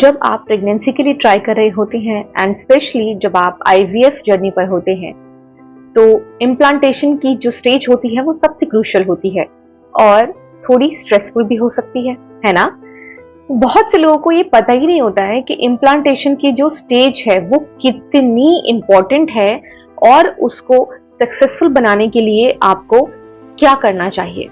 जब आप प्रेगनेंसी के लिए ट्राई कर रहे होते हैं एंड स्पेशली जब आप आईवीएफ जर्नी पर होते हैं, तो इम्प्लांटेशन की जो स्टेज होती है वो सबसे क्रूशियल होती है और थोड़ी स्ट्रेसफुल भी हो सकती है ना। बहुत से लोगों को ये पता ही नहीं होता है कि इम्प्लांटेशन की जो स्टेज है वो कितनी इम्पोर्टेंट है और उसको सक्सेसफुल बनाने के लिए आपको क्या करना चाहिए।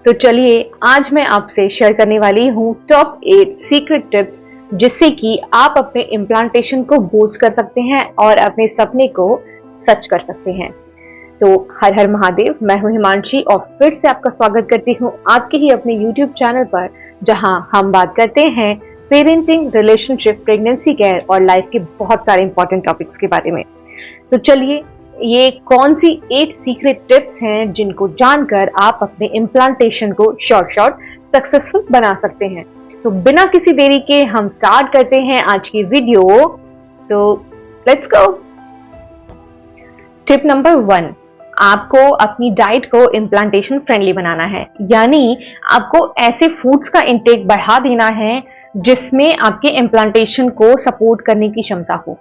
तो चलिए आज मैं आपसे शेयर करने वाली हूँ टॉप 8 सीक्रेट टिप्स जिससे कि आप अपने इम्प्लांटेशन को बूस्ट कर सकते हैं और अपने सपने को सच कर सकते हैं। तो हर हर महादेव, मैं हूं हिमांशी और फिर से आपका स्वागत करती हूं आपके ही अपने YouTube चैनल पर, जहां हम बात करते हैं पेरेंटिंग, रिलेशनशिप, प्रेगनेंसी केयर और लाइफ के बहुत सारे इंपॉर्टेंट टॉपिक्स के बारे में। तो चलिए, ये कौन सी 8 सीक्रेट टिप्स हैं जिनको जानकर आप अपने इम्प्लांटेशन को शॉर्ट सक्सेसफुल बना सकते हैं। तो बिना किसी देरी के हम स्टार्ट करते हैं आज की वीडियो। तो लेट्स गो। टिप नंबर 1, आपको अपनी डाइट को इम्प्लांटेशन फ्रेंडली बनाना है, यानी आपको ऐसे फूड्स का इंटेक बढ़ा देना है जिसमें आपके इम्प्लांटेशन को सपोर्ट करने की क्षमता हो।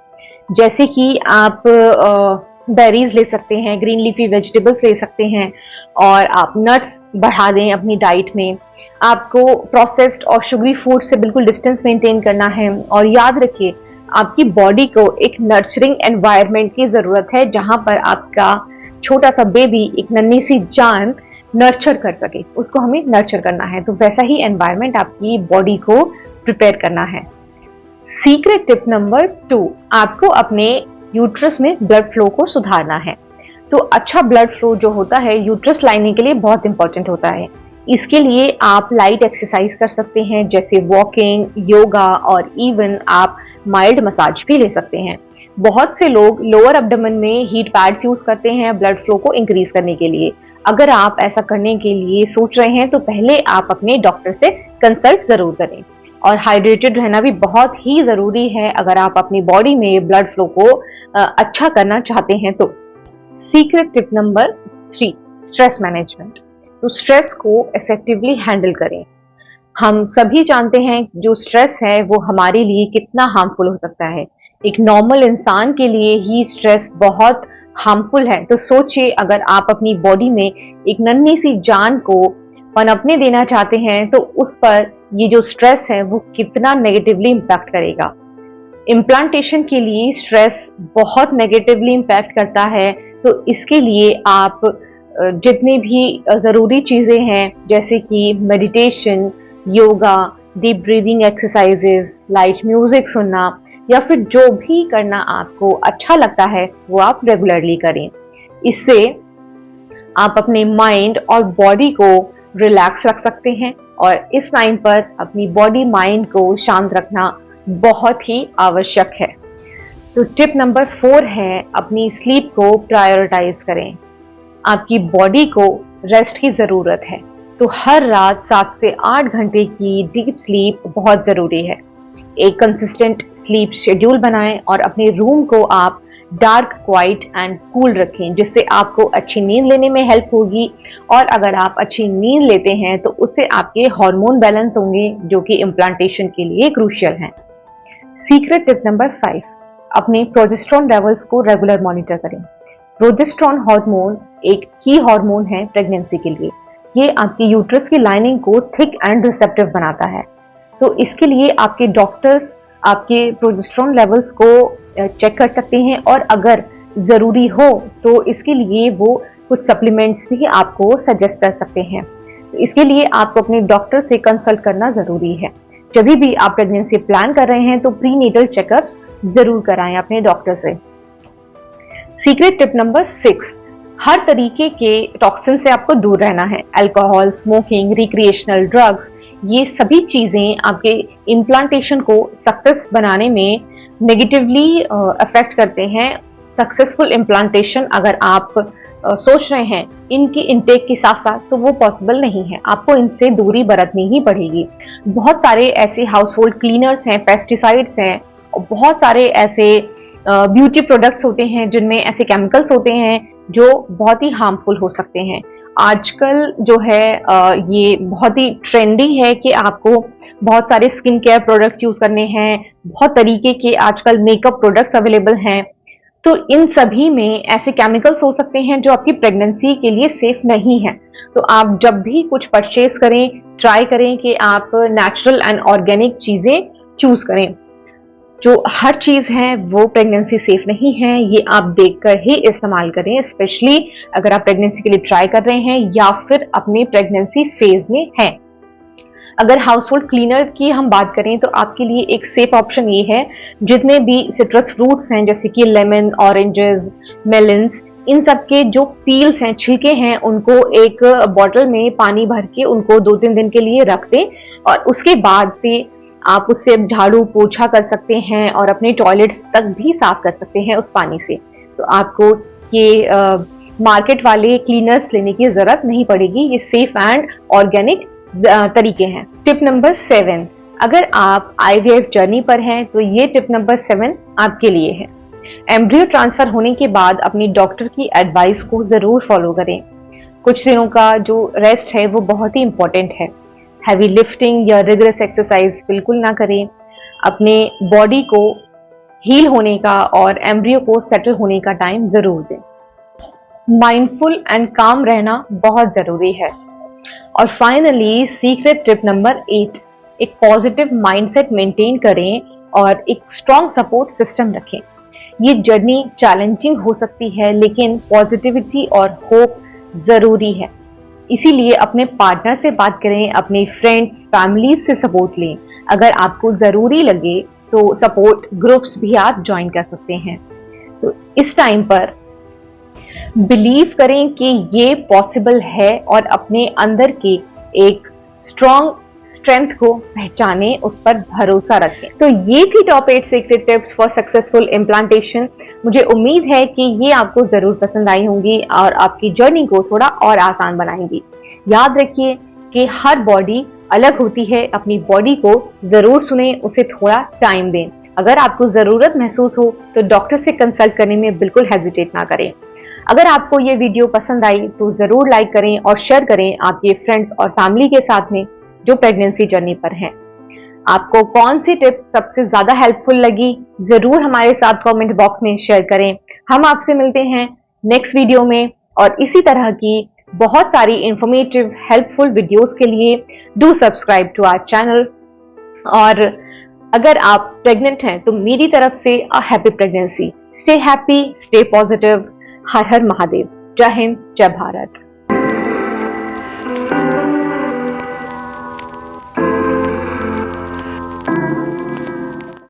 जैसे कि आप बेरीज ले सकते हैं, ग्रीन लीफी वेजिटेबल्स ले सकते हैं और आप नट्स बढ़ा दें अपनी डाइट में। आपको प्रोसेस्ड और शुगरी फूड से बिल्कुल डिस्टेंस मेंटेन करना है और याद रखिए, आपकी बॉडी को एक नर्चरिंग एनवायरनमेंट की जरूरत है जहां पर आपका छोटा सा बेबी, एक नन्ही सी जान नर्चर कर सके। उसको हमें नर्चर करना है, तो वैसा ही एनवायरनमेंट आपकी बॉडी को प्रिपेयर करना है। सीक्रेट टिप नंबर 2, आपको अपने यूट्रस में ब्लड फ्लो को सुधारना है। तो अच्छा ब्लड फ्लो जो होता है यूट्रस लाइनिंग के लिए बहुत इंपॉर्टेंट होता है। इसके लिए आप लाइट एक्सरसाइज कर सकते हैं, जैसे वॉकिंग, योगा और इवन आप माइल्ड मसाज भी ले सकते हैं। बहुत से लोग लोअर एब्डोमेन में हीट पैड्स यूज करते हैं ब्लड फ्लो को इंक्रीज करने के लिए। अगर आप ऐसा करने के लिए सोच रहे हैं तो पहले आप अपने डॉक्टर से कंसल्ट जरूर करें। और हाइड्रेटेड रहना भी बहुत ही जरूरी है अगर आप अपनी बॉडी में ब्लड फ्लो को अच्छा करना चाहते हैं। तो secret tip number 3, stress management. तो स्ट्रेस को इफेक्टिवली हैंडल करें। हम सभी जानते हैं जो स्ट्रेस है वो हमारे लिए कितना हार्मफुल हो सकता है। एक नॉर्मल इंसान के लिए ही स्ट्रेस बहुत हार्मफुल है। तो सोचिए, अगर आप अपनी बॉडी में एक नन्ही सी जान को पनपने देना चाहते हैं तो उस पर ये जो स्ट्रेस है वो कितना नेगेटिवली इंपैक्ट करेगा। इम्प्लांटेशन के लिए स्ट्रेस बहुत नेगेटिवली इंपैक्ट करता है। तो इसके लिए आप जितनी भी जरूरी चीजें हैं, जैसे कि meditation, yoga, deep breathing exercises, light music सुनना या फिर जो भी करना आपको अच्छा लगता है वो आप रेगुलरली करें। इससे आप अपने माइंड और बॉडी को रिलैक्स रख सकते हैं और इस टाइम पर अपनी बॉडी माइंड को शांत रखना बहुत ही आवश्यक है। तो टिप नंबर 4 है, अपनी स्लीप को प्रायोरिटाइज करें। आपकी बॉडी को रेस्ट की जरूरत है, तो हर रात 7 से 8 घंटे की डीप स्लीप बहुत जरूरी है। एक कंसिस्टेंट स्लीप शेड्यूल बनाएं और अपने रूम को आप डार्क, क्वाइट एंड कूल रखें, जिससे आपको अच्छी नींद लेने में हेल्प होगी। और अगर आप अच्छी नींद लेते हैं तो उससे आपके हार्मोन बैलेंस होंगे, जो कि इम्प्लांटेशन के लिए क्रूशियल हैं। सीक्रेट टिप नंबर 5, अपने प्रोजेस्टेरॉन लेवल्स को रेगुलर मॉनिटर करें। प्रोजेस्टेरॉन हार्मोन एक की हार्मोन है प्रेगनेंसी के लिए। ये आपकी यूट्रस की लाइनिंग को थिक एंड रिसेप्टिव बनाता है। तो इसके लिए आपके डॉक्टर्स आपके प्रोजेस्टेरॉन लेवल्स को चेक कर सकते हैं और अगर जरूरी हो तो इसके लिए वो कुछ सप्लीमेंट्स भी आपको सजेस्ट कर सकते हैं। तो इसके लिए आपको अपने डॉक्टर से कंसल्ट करना जरूरी है। जब भी आप प्रेगनेंसी प्लान कर रहे हैं तो प्रीनेटल चेकअप्स जरूर कराएं अपने डॉक्टर से। सीक्रेट टिप नंबर 6, हर तरीके के टॉक्सिन से आपको दूर रहना है। अल्कोहल, स्मोकिंग, रिक्रिएशनल ड्रग्स, ये सभी चीजें आपके इम्प्लांटेशन को सक्सेस बनाने में नेगेटिवली अफेक्ट करते हैं। सक्सेसफुल इम्प्लांटेशन अगर आप सोच रहे हैं इनकी इंटेक के साथ साथ, तो वो पॉसिबल नहीं है। आपको इनसे दूरी बरतनी ही पड़ेगी। बहुत सारे ऐसे हाउस होल्ड क्लीनर्स हैं, पेस्टिसाइड्स हैं और बहुत सारे ऐसे ब्यूटी प्रोडक्ट्स होते हैं जिनमें ऐसे केमिकल्स होते हैं जो बहुत ही हार्मफुल हो सकते हैं। आजकल जो है ये बहुत ही ट्रेंडी है कि आपको बहुत सारे स्किन केयर प्रोडक्ट्स यूज करने हैं, बहुत तरीके के आजकल मेकअप प्रोडक्ट्स अवेलेबल हैं। तो इन सभी में ऐसे केमिकल्स हो सकते हैं जो आपकी प्रेगनेंसी के लिए सेफ नहीं है। तो आप जब भी कुछ परचेज करें, ट्राई करें कि आप नेचुरल एंड ऑर्गेनिक चीजें चूज करें। जो हर चीज है वो प्रेगनेंसी सेफ नहीं है, ये आप देखकर ही इस्तेमाल करें, स्पेशली अगर आप प्रेगनेंसी के लिए ट्राई कर रहे हैं या फिर अपने प्रेगनेंसी फेज में हैं। अगर हाउस होल्ड क्लीनर की हम बात करें तो आपके लिए एक सेफ ऑप्शन ये है, जितने भी सिट्रस फ्रूट्स हैं जैसे कि लेमन, ऑरेंजेस, मेलन्स, इन सब के जो पील्स हैं, छिलके हैं, उनको एक बॉटल में पानी भर के उनको 2-3 दिन के लिए रख दें और उसके बाद से आप उससे झाड़ू पोछा कर सकते हैं और अपने टॉयलेट्स तक भी साफ कर सकते हैं उस पानी से। तो आपको ये मार्केट वाले क्लीनर्स लेने की जरूरत नहीं पड़ेगी, ये सेफ एंड ऑर्गेनिक तरीके हैं। टिप नंबर 7, अगर आप आईवीएफ जर्नी पर हैं तो ये टिप नंबर 7 आपके लिए है। एम्ब्रियो ट्रांसफर होने के बाद अपनी डॉक्टर की एडवाइस को जरूर फॉलो करें। कुछ दिनों का जो रेस्ट है वो बहुत ही इंपॉर्टेंट है। हैवी लिफ्टिंग या रिगरस एक्सरसाइज बिल्कुल ना करें। अपने बॉडी को हील होने का और एम्ब्रियो को सेटल होने का टाइम जरूर दें। माइंडफुल एंड काम रहना बहुत जरूरी है। और फाइनली सीक्रेट टिप नंबर 8, एक पॉजिटिव माइंडसेट मेंटेन करें और एक स्ट्रॉन्ग सपोर्ट सिस्टम रखें। ये जर्नी चैलेंजिंग हो सकती है लेकिन पॉजिटिविटी और होप जरूरी है। इसीलिए अपने पार्टनर से बात करें, अपने फ्रेंड्स, फैमिली से सपोर्ट लें। अगर आपको जरूरी लगे तो सपोर्ट ग्रुप्स भी आप ज्वाइन कर सकते हैं। तो इस टाइम पर बिलीव करें कि ये पॉसिबल है और अपने अंदर के एक स्ट्रॉन्ग स्ट्रेंथ को पहचाने, उस पर भरोसा रखें। तो ये थी top 8 secret tips for successful implantation. मुझे उम्मीद है कि ये आपको जरूर पसंद आई होंगी और आपकी जर्नी को थोड़ा और आसान बनाएंगी। याद रखिए कि हर बॉडी अलग होती है, अपनी बॉडी को जरूर सुने, उसे थोड़ा टाइम दें। अगर आपको जरूरत महसूस हो तो डॉक्टर से कंसल्ट करने में बिल्कुल हेजिटेट ना करें। अगर आपको ये वीडियो पसंद आई तो जरूर लाइक करें और शेयर करें आपके फ्रेंड्स और फैमिली के साथ में जो प्रेगनेंसी जर्नी पर हैं। आपको कौन सी टिप सबसे ज्यादा हेल्पफुल लगी जरूर हमारे साथ कमेंट बॉक्स में शेयर करें। हम आपसे मिलते हैं नेक्स्ट वीडियो में और इसी तरह की बहुत सारी इंफॉर्मेटिव हेल्पफुल वीडियोस के लिए do subscribe to our channel. और अगर आप प्रेग्नेंट हैं तो मेरी तरफ से a happy pregnancy. Stay happy, stay positive. Har Har Mahadev. जय हिंद, जय भारत।